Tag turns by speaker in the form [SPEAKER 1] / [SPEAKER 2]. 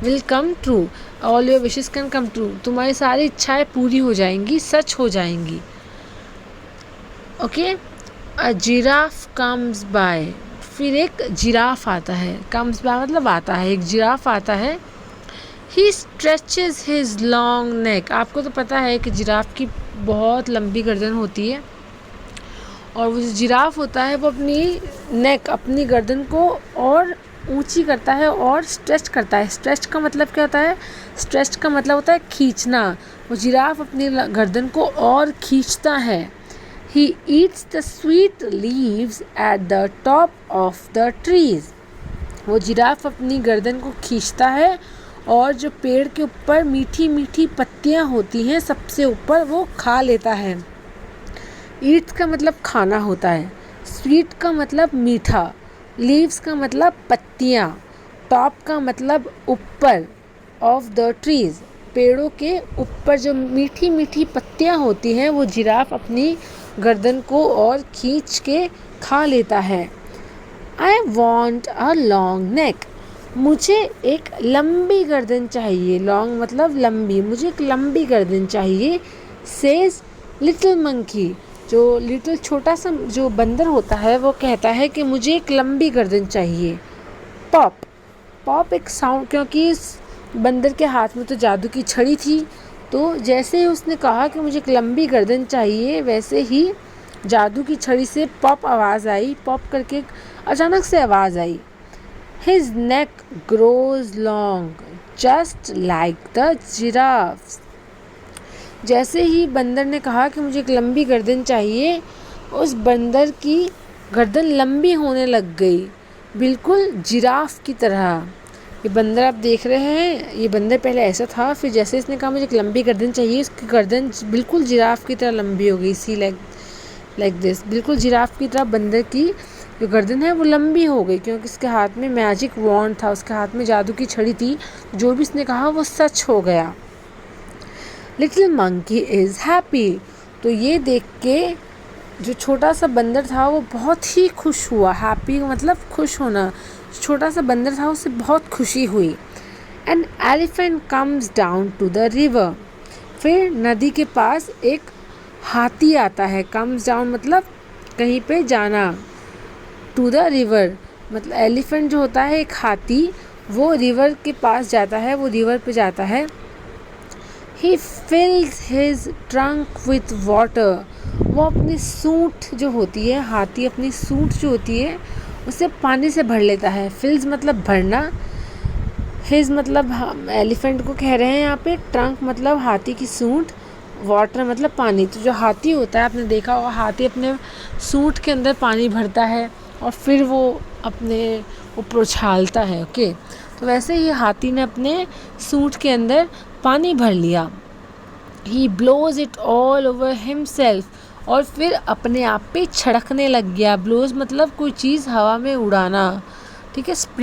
[SPEAKER 1] Will come true, all your wishes can come true, तुम्हारी सारी इच्छाएं पूरी हो जाएंगी, सच हो जाएंगी। Okay, a giraffe comes by, फिर एक जिराफ आता है, कम्स बाय मतलब आता है, एक जिराफ आता है। ही स्ट्रेचेज हिज लॉन्ग नेक, आपको तो पता है कि जिराफ की बहुत लंबी गर्दन होती है, और वो जो जिराफ होता है वो अपनी नेक, अपनी गर्दन को और ऊंची करता है और स्ट्रेच करता है। स्ट्रेच का मतलब क्या होता है? स्ट्रेच का मतलब होता है खींचना। वो जिराफ अपनी गर्दन को और खींचता है। He eats the sweet leaves at the top of the trees, वो जिराफ अपनी गर्दन को खींचता है और जो पेड़ के ऊपर मीठी मीठी पत्तियां होती हैं सबसे ऊपर वो खा लेता है। ईट्स का मतलब खाना होता है, स्वीट का मतलब मीठा, लीव्स का मतलब पत्तियाँ, टॉप का मतलब ऊपर, ऑफ द ट्रीज पेड़ों के ऊपर जो मीठी मीठी पत्तियाँ होती हैं वो जिराफ अपनी गर्दन को और खींच के खा लेता है। I want a long neck, मुझे एक लंबी गर्दन चाहिए, लॉन्ग मतलब लंबी, मुझे एक लंबी गर्दन चाहिए। सेज लिटिल मंकी, जो लिटिल छोटा सा जो बंदर होता है वो कहता है कि मुझे एक लंबी गर्दन चाहिए। पॉप, पॉप एक साउंड, क्योंकि इस बंदर के हाथ में तो जादू की छड़ी थी, तो जैसे ही उसने कहा कि मुझे एक लंबी गर्दन चाहिए वैसे ही जादू की छड़ी से पॉप आवाज़ आई, पॉप करके अचानक से आवाज़ आई। His neck grows long just like the giraffe, जैसे ही बंदर ने कहा कि मुझे एक लंबी गर्दन चाहिए, उस बंदर की गर्दन लंबी होने लग गई, बिल्कुल जिराफ की तरह। ये बंदर आप देख रहे हैं, ये बंदर पहले ऐसा था, फिर जैसे इसने कहा मुझे एक लंबी गर्दन चाहिए, उसकी गर्दन बिल्कुल जिराफ की तरह लंबी हो गई। सी लाइक दिस, बिल्कुल जिराफ की तरह बंदर की जो गर्दन है वो लंबी हो गई, क्योंकि उसके हाथ में मैजिक वॉन्ड था, उसके हाथ में जादू की छड़ी थी, जो भी उसने कहा वो सच हो गया। लिटिल मंकी इज़ हैप्पी, तो ये देख के जो छोटा सा बंदर था वो बहुत ही खुश हुआ। हैप्पी मतलब खुश होना, छोटा सा बंदर था उससे बहुत खुशी हुई। An elephant comes down to the river, फिर नदी के पास एक हाथी आता है। कम्स डाउन मतलब कहीं पे जाना, टू द रिवर मतलब एलिफेंट जो होता है एक हाथी, वो रिवर के पास जाता है, वो रिवर पे जाता है। He fills his trunk with water, वो अपनी सूंठ जो होती है, हाथी अपनी सूंठ जो होती है उसे पानी से भर लेता है। फिल्स मतलब भरना, हिज मतलब हम एलिफेंट को कह रहे हैं यहाँ पे, ट्रंक मतलब हाथी की सूंठ, वाटर मतलब पानी। तो जो हाथी होता है, आपने देखा होगा हाथी अपने सूंठ के अंदर पानी भरता है और फिर वो अपने ऊपर उछालता है। ओके, तो वैसे ही हाथी ने अपने सूंठ के अंदर पानी भर लिया। He blows it all over himself, और फिर अपने आप पे छिड़कने लग गया। ब्लोज मतलब कोई चीज़ हवा में उड़ाना, ठीक है। स्प्रिंग